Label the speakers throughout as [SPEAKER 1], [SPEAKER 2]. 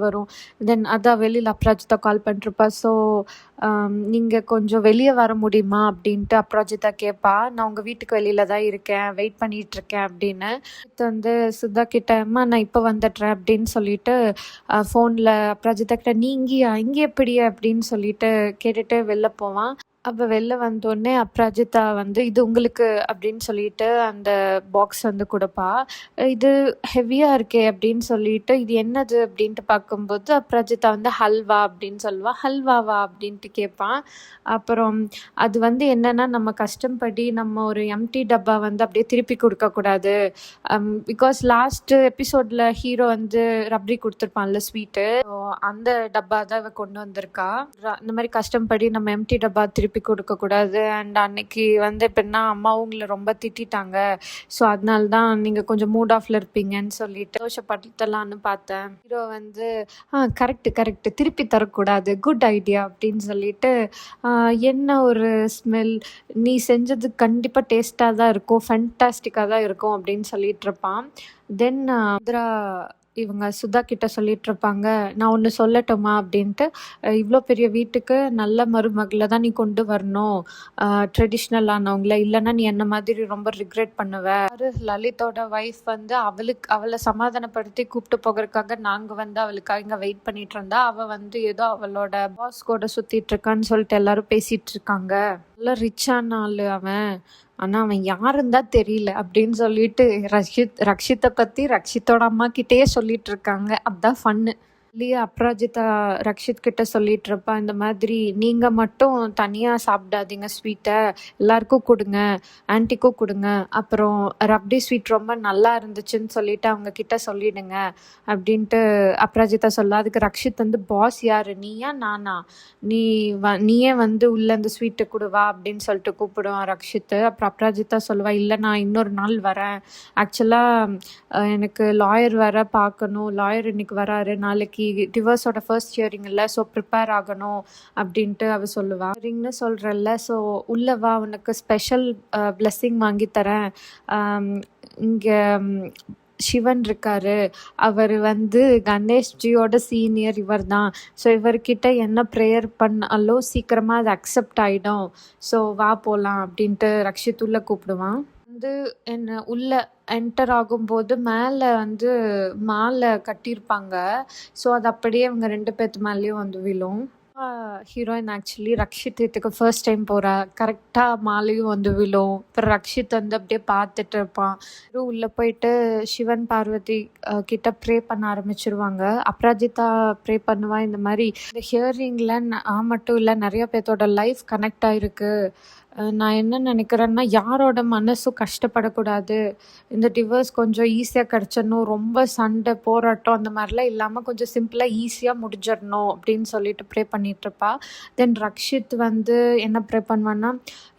[SPEAKER 1] வரும். தென் அதான் வெளியில அப்ராஜிதா கால் பண்ணிருப்பா. ஸோ நீங்கள் கொஞ்சம் வெளியே வர முடியுமா அப்படின்ட்டு அப்ராஜிதா கேட்பா. நான் உங்கள் வீட்டுக்கு வெளியில தான் இருக்கேன், வெயிட் பண்ணிட்டு இருக்கேன் அப்படின்னு. வந்து சுதா கிட்ட அம்மா நான் இப்போ வந்துடுறேன் அப்படின்னு சொல்லிட்டு ஃபோனில் அப்ராஜிதா கிட்ட நீ இங்கேயா இங்கே எப்படியா அப்படின்னு சொல்லிட்டு கேட்டுட்டு வெளில போவான். அப்போ வெளில வந்தோடனே அப்ராஜிதா வந்து இது உங்களுக்கு அப்படின்னு சொல்லிட்டு அந்த பாக்ஸ் வந்து கொடுப்பா. இது ஹெவியாக இருக்கே அப்படின்னு சொல்லிட்டு இது என்னது அப்படின்ட்டு பார்க்கும்போது அப்ராஜிதா வந்து ஹல்வா அப்படின்னு சொல்லுவா. ஹல்வாவா அப்படின்ட்டு கேட்பான். அப்புறம் அது வந்து என்னன்னா நம்ம கஷ்டப்படி நம்ம ஒரு எம்டி டப்பா வந்து அப்படியே திருப்பி கொடுக்கக்கூடாது. பிகாஸ் லாஸ்ட் எபிசோடில் ஹீரோ வந்து ரப்ரி கொடுத்துருப்பான்ல ஸ்வீட்டு, அந்த டப்பா தான் இவ கொண்டு வந்திருக்கா. இந்த மாதிரி கஷ்டப்படி நம்ம எம்டி டப்பா திருப்பி கொடுக்கக்கூடாது. அண்ட் அன்னைக்கு வந்து எப்படின்னா அம்மாவும் உங்களை ரொம்ப திட்டாங்க. ஸோ அதனால தான் நீங்கள் கொஞ்சம் மூட் ஆஃப்ல இருப்பீங்கன்னு சொல்லிட்டு சந்தோஷப்பட்டுலான்னு பார்த்தேன். ஹீரோ வந்து கரெக்டு திருப்பி தரக்கூடாது, குட் ஐடியா அப்படின்னு சொல்லிட்டு என்ன ஒரு ஸ்மெல், நீ செஞ்சது கண்டிப்பாக டேஸ்ட்டாக தான் இருக்கும், ஃபேண்டாஸ்டிக்காக தான் இருக்கும் அப்படின்னு சொல்லிட்டு இருப்பான். தென் இவங்க சுதா கிட்ட சொல்லிட்டு இருப்பாங்க, நான் ஒன்று சொல்லட்டுமா அப்படின்ட்டு, இவ்வளோ பெரிய வீட்டுக்கு நல்ல மருமகளை தான் நீ கொண்டு வரணும், ட்ரெடிஷ்னல் ஆனவங்கள, இல்லைன்னா நீ என்ன மாதிரி ரொம்ப ரிக்ரெட் பண்ணுவ. லலிதோட ஒய்ஃப் வந்து அவளை சமாதானப்படுத்தி கூப்பிட்டு போகிறதுக்காக நாங்கள் வந்து அவளுக்காக இங்கே வெயிட் பண்ணிட்டு இருந்தா, அவள் வந்து ஏதோ அவளோட பாஸ் கூட சுற்றிட்டு இருக்கான்னு சொல்லிட்டு எல்லாரும் பேசிட்டு இருக்காங்க. நல்லா ரிச்சான ஆள் அவன், ஆனால் அவன் யாருன்னு தான் தெரியல அப்படின்னு சொல்லிட்டு ரக்ஷித்தை பற்றி ரக்ஷித்தோட அம்மா கிட்டேயே சொல்லிட்டு இருக்காங்க. அதுதான் ஃபன்னு. இல்லையே அப்ராஜிதா ரக்ஷித் கிட்ட சொல்லிட்டு இருப்பா, இந்த மாதிரி நீங்கள் மட்டும் தனியாக சாப்பிடாதீங்க ஸ்வீட்டை, எல்லாருக்கும் கொடுங்க, ஆன்ட்டிக்கும் கொடுங்க, அப்புறம் ரப்டி ஸ்வீட் ரொம்ப நல்லா இருந்துச்சுன்னு சொல்லிட்டு அவங்க கிட்ட சொல்லிடுங்க அப்படின்ட்டு அப்ராஜிதா சொல்ல. அதுக்கு ரக்ஷித் வந்து பாஸ் யாரு, நீயா நானா, நீயே வந்து உள்ள இந்த ஸ்வீட்டை கொடுவா அப்படின்னு சொல்லிட்டு கூப்பிடுவான் ரக்ஷித்து. அப்புறம் அப்ராஜிதா சொல்லுவா, இல்லை நான் இன்னொரு நாள் வரேன், ஆக்சுவலாக எனக்கு லாயர் வர பார்க்கணும், லாயர் இன்னைக்கு வராரு, நாளைக்கு டிவோர்ஸோட ஃபர்ஸ்ட் ஹியரிங் இல்லை, ஸோ ப்ரிப்பேர் ஆகணும் அப்படின்ட்டு அவ சொல்லுவா. ஹியரிங்னு சொல்கிறல்ல, ஸோ உள்ளவா உனக்கு ஸ்பெஷல் பிளெஸ்ஸிங் வாங்கித்தரேன். இங்கே சிவன் இருக்காரு, அவர் வந்து கணேஷ்ஜியோட சீனியர் இவர் தான். ஸோ இவர்கிட்ட என்ன ப்ரேயர் பண்ணாலும் சீக்கிரமாக அது அக்செப்ட் ஆகிடும், ஸோ வா போகலாம் அப்படின்ட்டு ரக்ஷித் உள்ள கூப்பிடுவான். வந்து என்ன உள்ள என்டர் ஆகும்போது மேலே வந்து மாலை கட்டியிருப்பாங்க. ஸோ அது அப்படியே அவங்க 2 பேர்த்து மேலேயும் வந்து விழும். ஹீரோயின் ஆக்சுவலி ரக்ஷித் இதுக்கு ஃபர்ஸ்ட் டைம் போகிறா, கரெக்டாக மாலையும் வந்து விழும். அப்புறம் ரக்ஷித் வந்து அப்படியே பார்த்துட்டு இருப்பான். உள்ளே போயிட்டு சிவன் பார்வதி கிட்ட ப்ரே பண்ண ஆரம்பிச்சிருவாங்க. அப்ராஜிதா ப்ரே பண்ணுவா, இந்த மாதிரி இந்த ஹியரிங்கில் மட்டும் இல்லை நிறைய பேர்த்தோட லைஃப் கனெக்ட் ஆகிருக்கு, நான் என்ன நினைக்கிறேன்னா யாரோட மனசும் கஷ்டப்படக்கூடாது, இந்த டிவோர்ஸ் கொஞ்சம் ஈஸியாக கிடச்சிடணும், ரொம்ப சண்டை போராட்டம் அந்த மாதிரிலாம் இல்லாமல் கொஞ்சம் சிம்பிளாக ஈஸியாக முடிஞ்சிடணும் அப்படின்னு சொல்லிட்டு ப்ரே பண்ணிகிட்ருப்பா. தென் ரக்ஷித் வந்து என்ன ப்ரே பண்ணுவான்னா,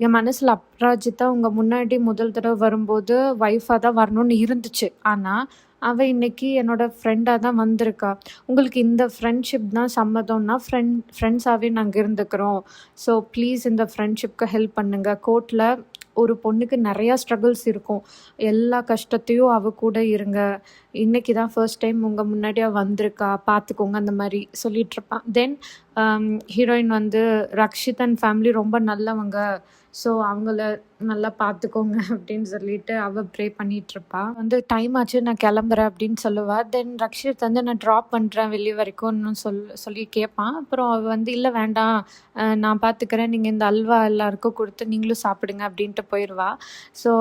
[SPEAKER 1] என் மனசில் அப்ராஜிதா உங்கள் முன்னாடி முதல் தடவை வரும்போது ஒய்ஃபாக தான் வரணும்னு இருந்துச்சு, ஆனால் அவள் இன்னைக்கு என்னோட ஃப்ரெண்டாக தான் வந்திருக்கா, உங்களுக்கு இந்த ஃப்ரெண்ட்ஷிப் தான் சம்மதம்னா ஃப்ரெண்ட்ஸாகவே நாங்கள் இருந்துக்கிறோம், ஸோ ப்ளீஸ் இந்த ஃப்ரெண்ட்ஷிப்க்கு ஹெல்ப் பண்ணுங்கள். கோர்ட்டில் ஒரு பொண்ணுக்கு நிறையா ஸ்ட்ரகிள்ஸ் இருக்கும், எல்லா கஷ்டத்தையும் அவ கூட இருங்க, இன்னைக்கு தான் ஃபர்ஸ்ட் டைம் உங்கள் முன்னாடியே வந்திருக்கா, பார்த்துக்கோங்க அந்த மாதிரி சொல்லிகிட்ருப்பான். தென் ஹீரோயின் வந்து ரக்ஷித் அண்ட் ஃபேமிலி ரொம்ப நல்லவங்க, ஸோ அவங்கள நல்லா பார்த்துக்கோங்க அப்படின்னு சொல்லிட்டு அவள் ப்ரே பண்ணிகிட்ருப்பா. வந்து டைம் ஆச்சு நான் கிளம்புறேன் அப்படின்னு சொல்லுவாள். தென் ரக்ஷித் வந்து நான் ட்ராப் பண்ணுறேன் வெளியே வரைக்கும்னு சொல்லி கேட்பான். அப்புறம் அவள் வந்து இல்லை வேண்டாம், நான் பார்த்துக்கிறேன், நீங்கள் இந்த அல்வா எல்லாருக்கும் கொடுத்து நீங்களும் சாப்பிடுங்க அப்படின்ட்டு போயிடுவா. ஸோ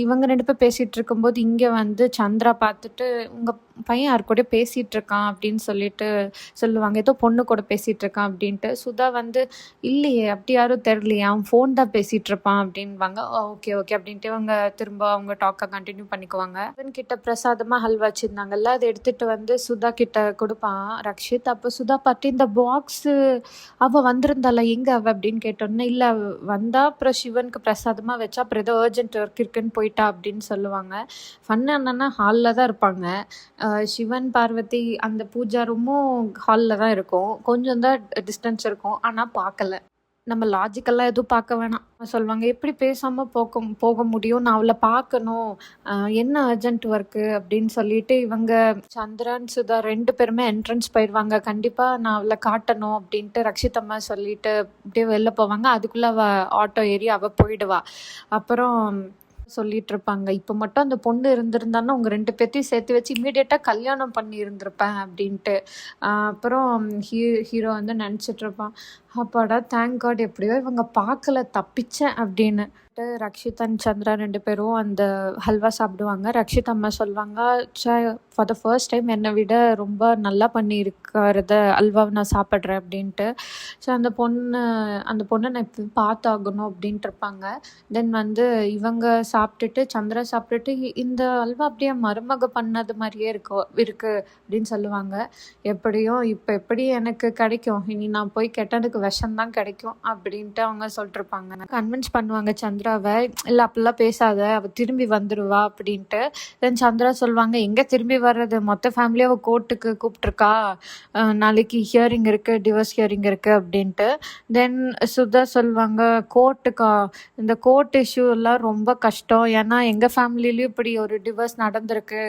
[SPEAKER 1] இவங்க 2 பேர் பேசிகிட்டு இருக்கும்போது இங்கே வந்து சந்திரா பார்த்துட்டு உங்கள் பையன் யார் கூட பேசிகிட்டு இருக்கான் அப்படின்னு சொல்லிட்டு சொல்லுவாங்க, ஏதோ பொண்ணு கூட பேசிகிட்டு இருக்கான் அப்படின்ட்டு. சுதா வந்து இல்லையே அப்படி யாரும் தெரியலையே, அவன் ஃபோன் தான் பேசிகிட்டு இருப்பான் அப்படின்வாங்க. ஓகே அப்படின்ட்டு அவங்க திரும்ப அவங்க டாக்கை கண்டினியூ பண்ணிக்குவாங்க. அவன் கிட்ட பிரசாதமாக ஹல்வா வச்சுருந்தாங்கல்ல, அதை எடுத்துகிட்டு வந்து சுதா கிட்ட கொடுப்பான் ரக்ஷித். அப்போ சுதா பார்த்து இந்த பாக்ஸு அவள் வந்திருந்தால எங்கே அவள் அப்படின்னு கேட்டோன்னே, இல்லை வந்தா அப்புறம் சிவனுக்கு பிரசாதமாக வச்சா அப்புறம் ஏதோ அர்ஜென்ட் ஒர்க் இருக்குன்னு போயிட்டா அப்படின்னு சொல்லுவாங்க. ஃபன் என்னன்னா ஹாலில் தான் இருப்பாங்க, சிவன் பார்வதி அந்த பூஜா ரூமும் ஹாலில் தான் இருக்கும், கொஞ்சம் தான் டிஸ்டன்ஸ் இருக்கும், ஆனால் பார்க்கல. நம்ம லாஜிக்கெல்லாம் எதுவும் பார்க்க வேணாம். சொல்லுவாங்க, "எப்படி பேசாம போக முடியும்? நான் அவள பார்க்கணும். என்ன அர்ஜென்ட் ஒர்க்கு?" அப்படின்னு சொல்லிட்டு இவங்க சந்திரன், சுதா 2 பேருமே என்ட்ரன்ஸ் போயிருவாங்க. கண்டிப்பா நான் அவள காட்டணும் அப்படின்ட்டு ரக்ஷிதம்மா சொல்லிட்டு அப்படியே வெளில போவாங்க. அதுக்குள்ள அவ ஆட்டோ ஏறி அவ போயிடுவா. அப்புறம் சொல்லிட்டு இருப்பாங்க, "இப்ப மட்டும் அந்த பொண்ணு இருந்திருந்தான்னா உங்க 2 பேத்தையும் சேர்த்து வச்சு இம்மீடியட்டா கல்யாணம் பண்ணி இருந்திருப்பேன்" அப்படின்ட்டு. அப்புறம் ஹீரோ வந்து நினைச்சிட்டு இருப்பான், "அப்பாடா தேங்க் காட் எப்படியோ இவங்க பார்க்கல, தப்பிச்சேன்" அப்படின்னு. ரக்ஷிதன், சந்திரா 2 பேரும் அந்த ஹல்வா சாப்பிடுவாங்க. ரக்ஷிதா அம்மா சொல்லுவாங்க, "ச்சே, ஃபார் த ஃபர்ஸ்ட் டைம் என்னை விட ரொம்ப நல்லா பண்ணியிருக்கிறத அல்வாவை நான் சாப்பிட்றேன்" அப்படின்ட்டு. ஸோ அந்த பொண்ணை நான் இப்போ பார்த்தாகணும் அப்படின்ட்டு இருப்பாங்க. தென் வந்து இவங்க சாப்பிட்டுட்டு, சந்திரா சாப்பிட்டுட்டு, இந்த அல்வா அப்படியே மருமக பண்ணது மாதிரியே இருக்கு அப்படின்னு சொல்லுவாங்க. "எப்படியும் இப்போ எப்படி எனக்கு கிடைக்கும், இனி நான் போய் கெட்டதுக்கு விஷம் தான் கிடைக்கும்" அப்படின்ட்டு அவங்க சொல்லிட்டுருப்பாங்க. கன்வின்ஸ் பண்ணுவாங்க சந்திராவை, "இல்லை அப்படிலாம் பேசாத, அவள் திரும்பி வந்துடுவா" அப்படின்ட்டு. தென் சந்திரா சொல்லுவாங்க, "எங்கே திரும்பி வர்றது, மொத்த ஃபேமிலியை அவள் கோர்ட்டுக்கு கூப்பிட்ருக்கா, நாளைக்கு ஹியரிங் இருக்குது, டிவோர்ஸ் ஹியரிங் இருக்குது" அப்படின்ட்டு. தென் சுதா சொல்லுவாங்க, "கோர்ட்டுக்கா, இந்த கோர்ட் இஷ்யூலாம் ரொம்ப கஷ்டம், ஏன்னா எங்கள் ஃபேமிலிலையும் இப்படி ஒரு டிவோர்ஸ் நடந்திருக்கு,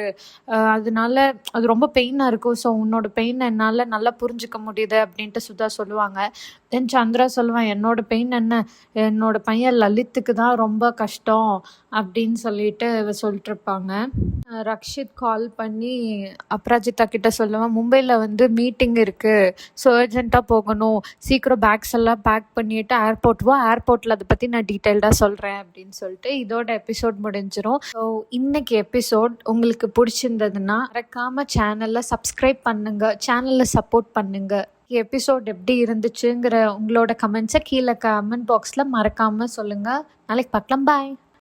[SPEAKER 1] அதனால அது ரொம்ப பெயினாக இருக்கும், ஸோ உன்னோட பெயின் என்னால் நல்லா புரிஞ்சுக்க முடியுது" அப்படின்ட்டு சுதா சொல்லுவாங்க. தென் சந்திரா சொல்லுவான், "என்னோட பெயின் என்ன, என்னோட பையன் லலித்துக்கு தான் ரொம்ப கஷ்டம்" அப்படின்னு சொல்லிட்டு சொல்லிட்டு இருப்பாங்க. ரக்ஷித் கால் பண்ணி அப்ராஜிதா கிட்ட சொல்லுவான், "மும்பையில் வந்து மீட்டிங் இருக்குது, ஸோ அர்ஜென்ட்டாக போகணும், சீக்கிரம் பேக்ஸ் எல்லாம் பேக் பண்ணிவிட்டு ஏர்போர்ட் வா, ஏர்போர்ட்டில் அதை பற்றி நான் டீட்டெயில்டாக சொல்கிறேன்" அப்படின்னு சொல்லிட்டு இதோட எபிசோட் முடிஞ்சிடும். ஸோ இன்னைக்கு எபிசோட் உங்களுக்கு பிடிச்சிருந்ததுன்னா மறக்காமல் சேனலில் சப்ஸ்கிரைப் பண்ணுங்கள், சேனலில் சப்போர்ட் பண்ணுங்கள். எபிசோட் எப்படி இருந்துச்சுங்கிற உங்களோட கமெண்ட்ஸை கீழே கமெண்ட் பாக்ஸில் மறக்காமல் சொல்லுங்கள். நாளைக்கு பார்க்கலாம். பாய்.